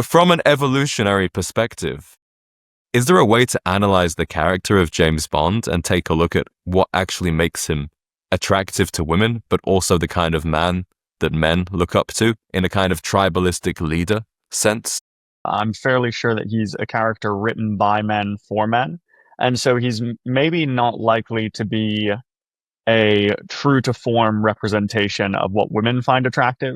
From an evolutionary perspective, is there a way to analyze the character of James Bond and take a look at what actually makes him attractive to women, but also the kind of man that men look up to in a kind of tribalistic leader sense? I'm fairly sure that he's a character written by men for men. And so he's maybe not likely to be a true to form representation of what women find attractive.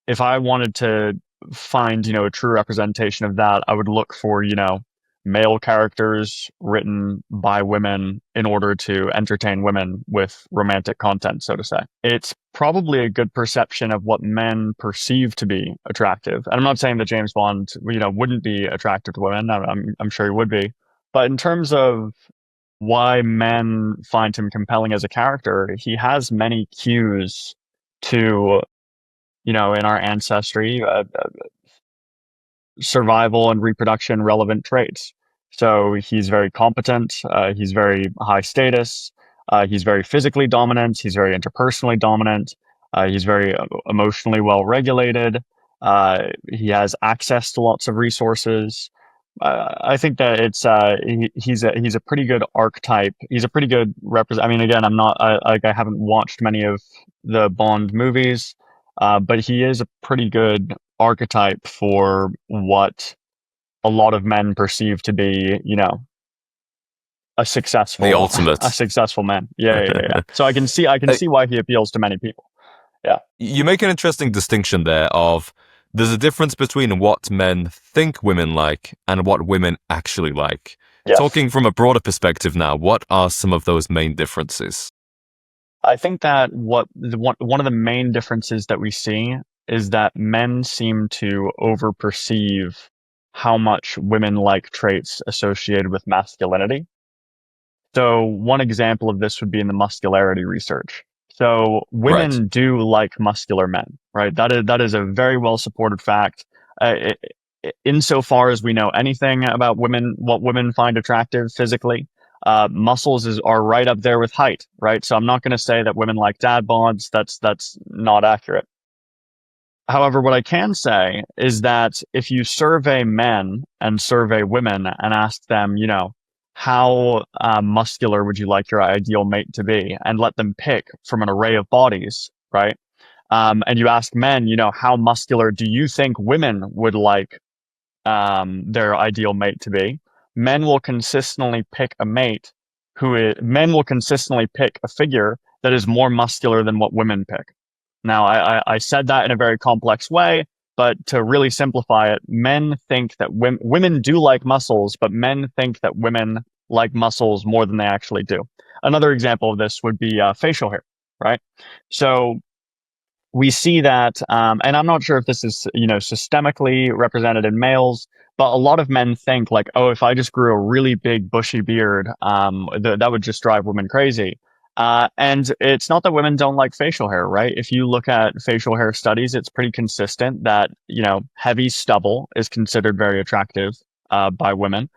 If I wanted to find, a true representation of that, I would look for, male characters written by women in order to entertain women with romantic content, so to say. It's probably a good perception of what men perceive to be attractive. And I'm not saying that James Bond, wouldn't be attractive to women. I'm sure he would be. But in terms of why men find him compelling as a character, he has many cues to, in our ancestry, survival and reproduction relevant traits. So he's very competent, he's very high status, he's very physically dominant, he's very interpersonally dominant, he's very emotionally well regulated, he has access to lots of resources. I think that he's a pretty good archetype. He's a pretty good represent. I mean, again, I haven't watched many of the Bond movies, but he is a pretty good archetype for what a lot of men perceive to be, a The successful ultimate. a successful man. Yeah. So I can see why he appeals to many people. Yeah. You make an interesting distinction there of there's a difference between what men think women like and what women actually like. Yes. Talking from a broader perspective now, what are some of those main differences? I think that one of the main differences that we see is that men seem to overperceive how much women like traits associated with masculinity. So one example of this would be in the muscularity research. So Right. women do like muscular men, right? That is a very well supported fact. Insofar as we know anything about women, what women find attractive physically, muscles are right up there with height, right? So I'm not going to say that women like dad bods. That's not accurate. However, what I can say is that if you survey men and survey women and ask them, how muscular would you like your ideal mate to be, and let them pick from an array of bodies, right? And you ask men, how muscular do you think women would like their ideal mate to be? Men will consistently pick a mate men will consistently pick a figure that is more muscular than what women pick. Now, I said that in a very complex way, but to really simplify it, men think that women do like muscles, but men think that women like muscles more than they actually do. Another example of this would be facial hair, right? So we see that, and I'm not sure if this is, systemically represented in males, but a lot of men think like, oh, if I just grew a really big bushy beard, that would just drive women crazy. And it's not that women don't like facial hair, right? If you look at facial hair studies, it's pretty consistent that, heavy stubble is considered very attractive by women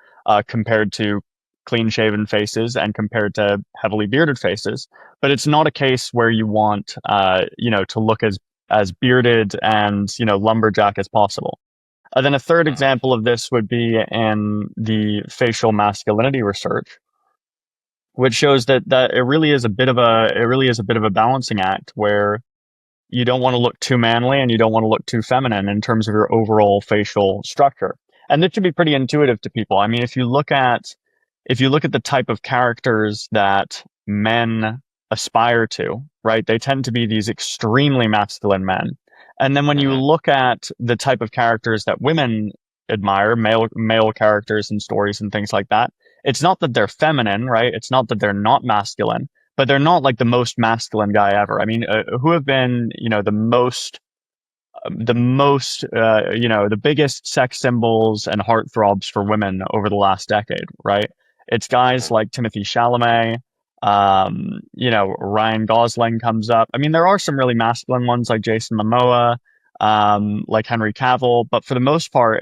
compared to clean shaven faces and compared to heavily bearded faces. But it's not a case where you want, to look as bearded and, lumberjack as possible. Then a third example of this would be in the facial masculinity research, which shows that it really is a bit of a balancing act where you don't want to look too manly and you don't want to look too feminine in terms of your overall facial structure. And this should be pretty intuitive to people. I mean, if you look at the type of characters that men aspire to, right? They tend to be these extremely masculine men. And then when you Mhm. look at the type of characters that women admire, male characters and stories and things like that, it's not that they're feminine, right? It's not that they're not masculine, but they're not like the most masculine guy ever. I mean, who have been, the biggest sex symbols and heartthrobs for women over the last decade, right? It's guys Mhm. like Timothy Chalamet, Ryan Gosling comes up. I mean, there are some really masculine ones like Jason Momoa, like Henry Cavill, but for the most part,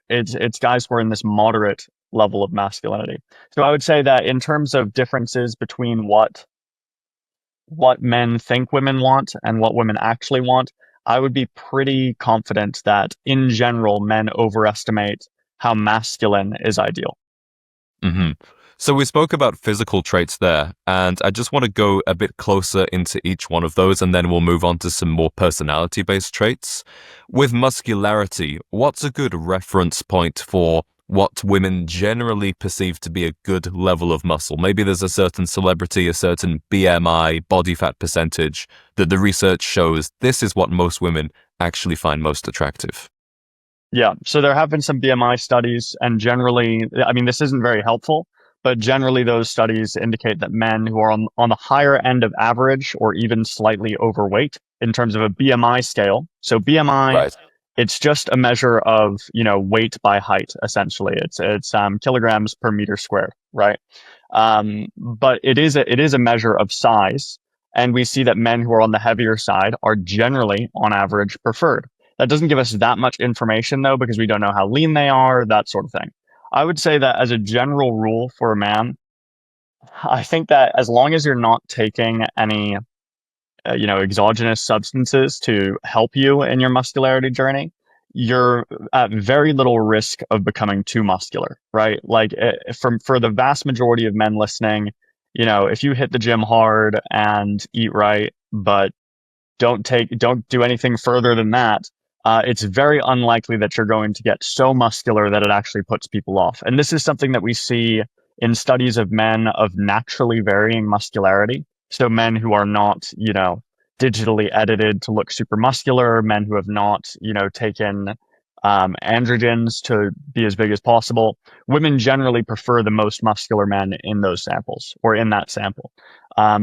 it's guys who are in this moderate level of masculinity. So I would say that in terms of differences between what men think women want and what women actually want, I would be pretty confident that in general, men overestimate how masculine is ideal. hmm So we spoke about physical traits there, and I just want to go a bit closer into each one of those, and then we'll move on to some more personality-based traits. With muscularity, what's a good reference point for what women generally perceive to be a good level of muscle? Maybe there's a certain celebrity, a certain BMI, body fat percentage, that the research shows this is what most women actually find most attractive. Yeah, so there have been some BMI studies, and generally, I mean, this isn't very helpful, but generally, those studies indicate that men who are on the higher end of average or even slightly overweight in terms of a BMI scale. So BMI, Right. it's just a measure of weight by height. Essentially, it's kilograms per meter squared, right? But it is a measure of size, and we see that men who are on the heavier side are generally, on average, preferred. That doesn't give us that much information though, because we don't know how lean they are, that sort of thing. I would say that as a general rule for a man, I think that as long as you're not taking any exogenous substances to help you in your muscularity journey, you're at very little risk of becoming too muscular, right? Like for the vast majority of men listening, if you hit the gym hard and eat right, but don't do anything further than that, it's very unlikely that you're going to get so muscular that it actually puts people off. And this is something that we see in studies of men of naturally varying muscularity. So men who are not, digitally edited to look super muscular, men who have not, taken androgens to be as big as possible. Women generally prefer the most muscular men in those samples or in that sample.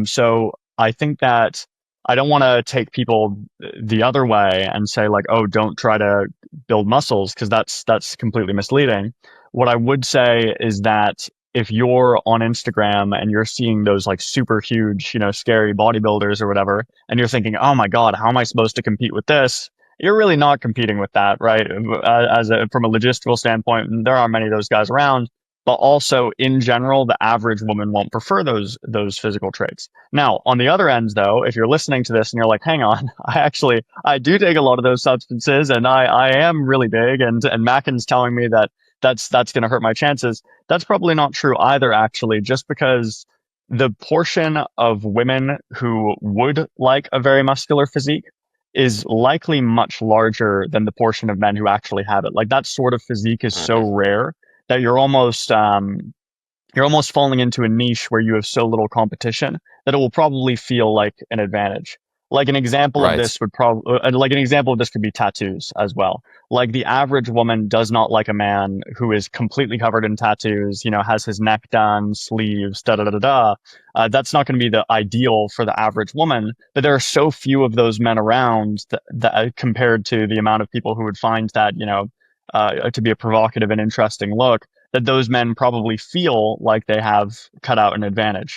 So I think that I don't want to take people the other way and say like, oh, don't try to build muscles, because that's completely misleading. What I would say is that if you're on Instagram and you're seeing those like super huge, scary bodybuilders or whatever, and you're thinking, oh my God, how am I supposed to compete with this? You're really not competing with that, right? From a logistical standpoint, there aren't many of those guys around. But also, in general, the average woman won't prefer those physical traits. Now, on the other end, though, if you're listening to this and you're like, hang on, I do take a lot of those substances, and I am really big, and Mackin's telling me that that's going to hurt my chances. That's probably not true either, actually, just because the portion of women who would like a very muscular physique is likely much larger than the portion of men who actually have it. Like that sort of physique is so Mhm. rare that you're almost falling into a niche where you have so little competition that it will probably feel like an advantage. Like an example of Right. this would probably, like an example of this could be tattoos as well. Like the average woman does not like a man who is completely covered in tattoos, has his neck done, sleeves, da da da da da. That's not going to be the ideal for the average woman, but there are so few of those men around that compared to the amount of people who would find that, to be a provocative and interesting look, that those men probably feel like they have cut out an advantage.